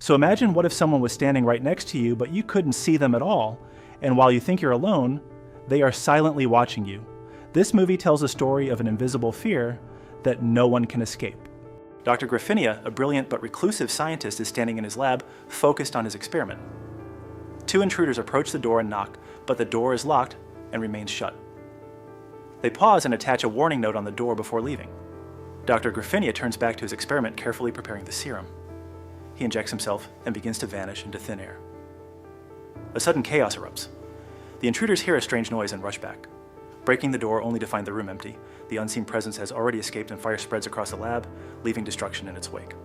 So imagine what if someone was standing right next to you, but you couldn't see them at all, and while you think you're alone, they are silently watching you. This movie tells a story of an invisible fear that no one can escape. Dr. Griffinia, a brilliant but reclusive scientist, is standing in his lab, focused on his experiment. Two intruders approach the door and knock, but the door is locked and remains shut. They pause and attach a warning note on the door before leaving. Dr. Griffinia turns back to his experiment, carefully preparing the serum. He injects himself and begins to vanish into thin air. A sudden chaos erupts. The intruders hear a strange noise and rush back, breaking the door only to find the room empty. The unseen presence has already escaped and fire spreads across the lab, leaving destruction in its wake.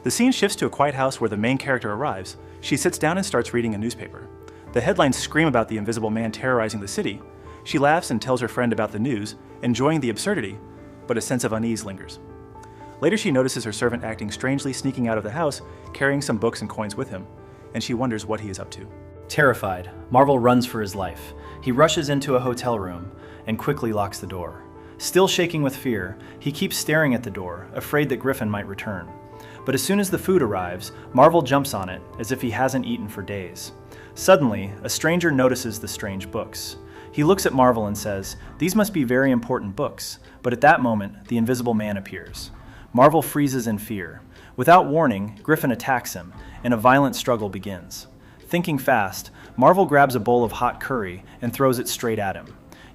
The scene shifts to a quiet house where the main character arrives. She sits down and starts reading a newspaper. The headlines scream about the invisible man terrorizing the city. She laughs and tells her friend about the news, enjoying the absurdity, but a sense of unease lingers. Later she notices her servant acting strangely, sneaking out of the house, carrying some books and coins with him, and she wonders what he is up to. Terrified, Marvel runs for his life. He rushes into a hotel room and quickly locks the door. Still shaking with fear, he keeps staring at the door, afraid that Griffin might return. But as soon as the food arrives, Marvel jumps on it, as if he hasn't eaten for days. Suddenly, a stranger notices the strange books. He looks at Marvel and says, "These must be very important books," but at that moment, the Invisible Man appears. Marvel freezes in fear. Without warning, Griffin attacks him, and a violent struggle begins. Thinking fast, Marvel grabs a bowl of hot curry and throws it straight at him.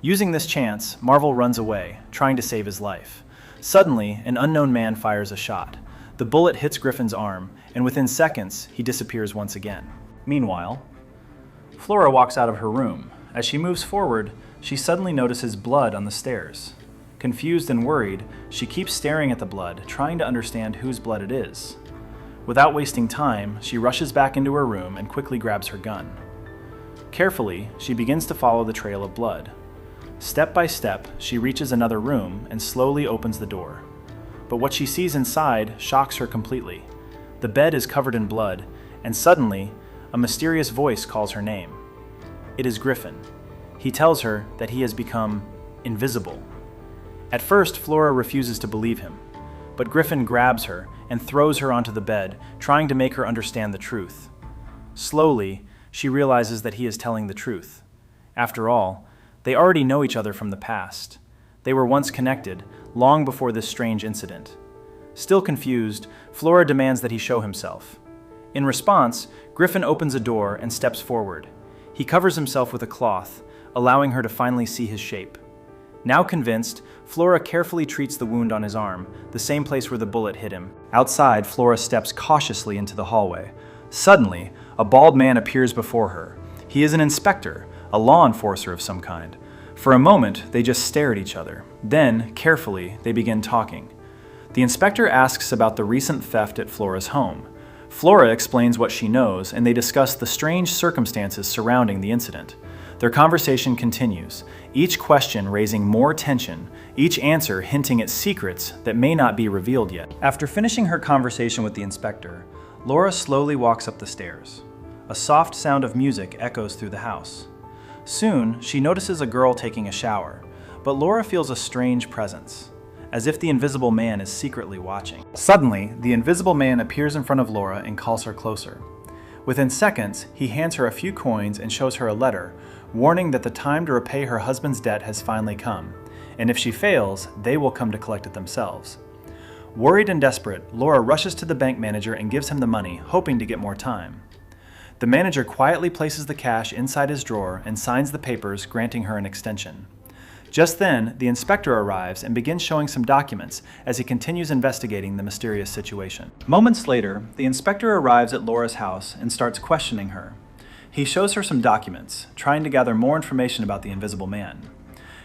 Using this chance, Marvel runs away, trying to save his life. Suddenly, an unknown man fires a shot. The bullet hits Griffin's arm, and within seconds, he disappears once again. Meanwhile, Flora walks out of her room. As she moves forward, she suddenly notices blood on the stairs. Confused and worried, she keeps staring at the blood, trying to understand whose blood it is. Without wasting time, she rushes back into her room and quickly grabs her gun. Carefully, she begins to follow the trail of blood. Step by step, she reaches another room and slowly opens the door. But what she sees inside shocks her completely. The bed is covered in blood, and suddenly, a mysterious voice calls her name. It is Griffin. He tells her that he has become invisible. At first, Flora refuses to believe him, but Griffin grabs her and throws her onto the bed, trying to make her understand the truth. Slowly, she realizes that he is telling the truth. After all, they already know each other from the past. They were once connected, long before this strange incident. Still confused, Flora demands that he show himself. In response, Griffin opens a door and steps forward. He covers himself with a cloth, allowing her to finally see his shape. Now convinced, Flora carefully treats the wound on his arm, the same place where the bullet hit him. Outside, Flora steps cautiously into the hallway. Suddenly, a bald man appears before her. He is an inspector, a law enforcer of some kind. For a moment, they just stare at each other. Then, carefully, they begin talking. The inspector asks about the recent theft at Flora's home. Flora explains what she knows, and they discuss the strange circumstances surrounding the incident. Their conversation continues, each question raising more tension, each answer hinting at secrets that may not be revealed yet. After finishing her conversation with the inspector, Laura slowly walks up the stairs. A soft sound of music echoes through the house. Soon, she notices a girl taking a shower, but Laura feels a strange presence, as if the Invisible Man is secretly watching. Suddenly, the Invisible Man appears in front of Laura and calls her closer. Within seconds, he hands her a few coins and shows her a letter, warning that the time to repay her husband's debt has finally come, and if she fails, they will come to collect it themselves. Worried and desperate, Laura rushes to the bank manager and gives him the money, hoping to get more time. The manager quietly places the cash inside his drawer and signs the papers, granting her an extension. Just then, the inspector arrives and begins showing some documents as he continues investigating the mysterious situation. Moments later, the inspector arrives at Laura's house and starts questioning her. He shows her some documents, trying to gather more information about the Invisible Man.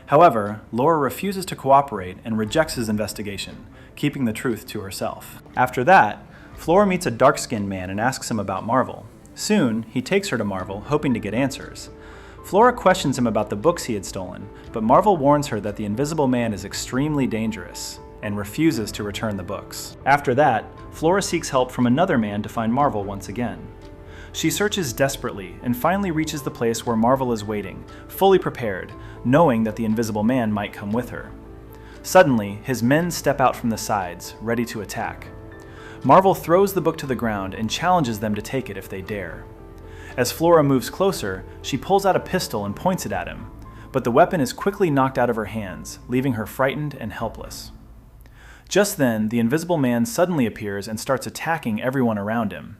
However, Laura refuses to cooperate and rejects his investigation, keeping the truth to herself. After that, Flora meets a dark-skinned man and asks him about Marvel. Soon, he takes her to Marvel, hoping to get answers. Flora questions him about the books he had stolen, but Marvel warns her that the Invisible Man is extremely dangerous and refuses to return the books. After that, Flora seeks help from another man to find Marvel once again. She searches desperately and finally reaches the place where Marvel is waiting, fully prepared, knowing that the Invisible Man might come with her. Suddenly, his men step out from the sides, ready to attack. Marvel throws the book to the ground and challenges them to take it if they dare. As Flora moves closer, she pulls out a pistol and points it at him, but the weapon is quickly knocked out of her hands, leaving her frightened and helpless. Just then, the Invisible Man suddenly appears and starts attacking everyone around him.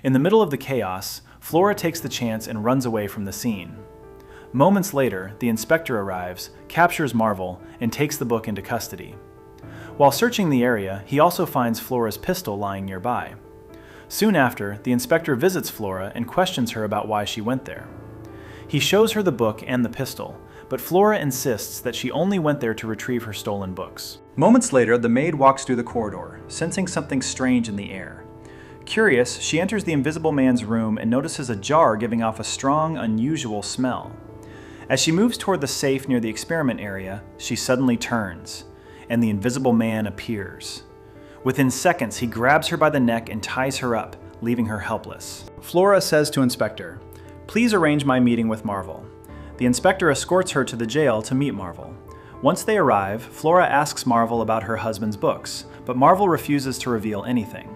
In the middle of the chaos, Flora takes the chance and runs away from the scene. Moments later, the inspector arrives, captures Marvel, and takes the book into custody. While searching the area, he also finds Flora's pistol lying nearby. Soon after, the inspector visits Flora and questions her about why she went there. He shows her the book and the pistol, but Flora insists that she only went there to retrieve her stolen books. Moments later, the maid walks through the corridor, sensing something strange in the air. Curious, she enters the Invisible Man's room and notices a jar giving off a strong, unusual smell. As she moves toward the safe near the experiment area, she suddenly turns, and the Invisible Man appears. Within seconds, he grabs her by the neck and ties her up, leaving her helpless. Flora says to Inspector, "Please arrange my meeting with Marvel." The inspector escorts her to the jail to meet Marvel. Once they arrive, Flora asks Marvel about her husband's books, but Marvel refuses to reveal anything.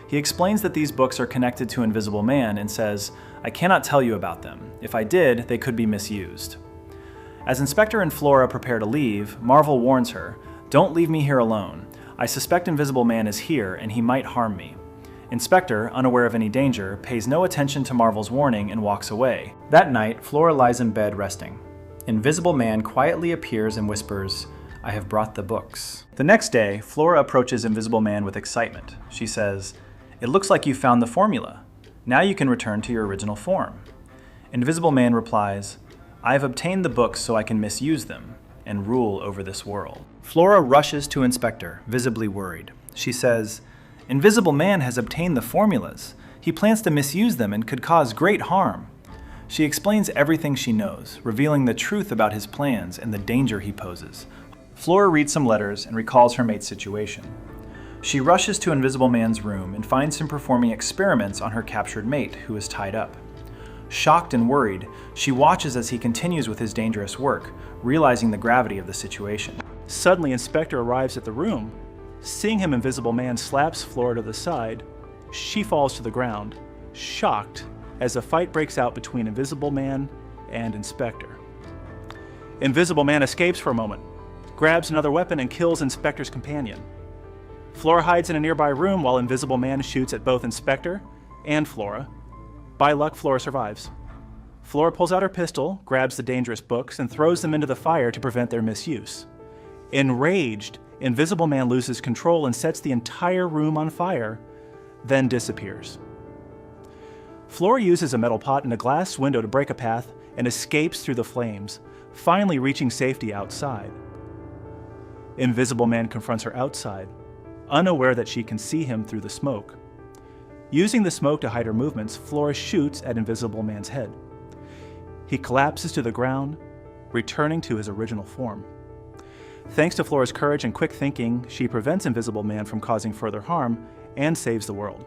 He explains that these books are connected to Invisible Man and says, "I cannot tell you about them. If I did, they could be misused." As Inspector and Flora prepare to leave, Marvel warns her, "Don't leave me here alone. I suspect Invisible Man is here and he might harm me." Inspector, unaware of any danger, pays no attention to Marvel's warning and walks away. That night, Flora lies in bed resting. Invisible Man quietly appears and whispers, "I have brought the books." The next day, Flora approaches Invisible Man with excitement. She says, "It looks like you found the formula. Now you can return to your original form." Invisible Man replies, "I have obtained the books so I can misuse them and rule over this world." Flora rushes to Inspector, visibly worried. She says, "Invisible Man has obtained the formulas. He plans to misuse them and could cause great harm." She explains everything she knows, revealing the truth about his plans and the danger he poses. Flora reads some letters and recalls her mate's situation. She rushes to Invisible Man's room and finds him performing experiments on her captured mate, who is tied up. Shocked and worried, she watches as he continues with his dangerous work, realizing the gravity of the situation. Suddenly, Inspector arrives at the room. Seeing him, Invisible Man slaps Flora to the side. She falls to the ground, shocked, as a fight breaks out between Invisible Man and Inspector. Invisible Man escapes for a moment, grabs another weapon, and kills Inspector's companion. Flora hides in a nearby room while Invisible Man shoots at both Inspector and Flora. By luck, Flora survives. Flora pulls out her pistol, grabs the dangerous books, and throws them into the fire to prevent their misuse. Enraged, Invisible Man loses control and sets the entire room on fire, then disappears. Flora uses a metal pot and a glass window to break a path and escapes through the flames, finally reaching safety outside. Invisible Man confronts her outside, unaware that she can see him through the smoke. Using the smoke to hide her movements, Flora shoots at Invisible Man's head. He collapses to the ground, returning to his original form. Thanks to Flora's courage and quick thinking, she prevents Invisible Man from causing further harm and saves the world.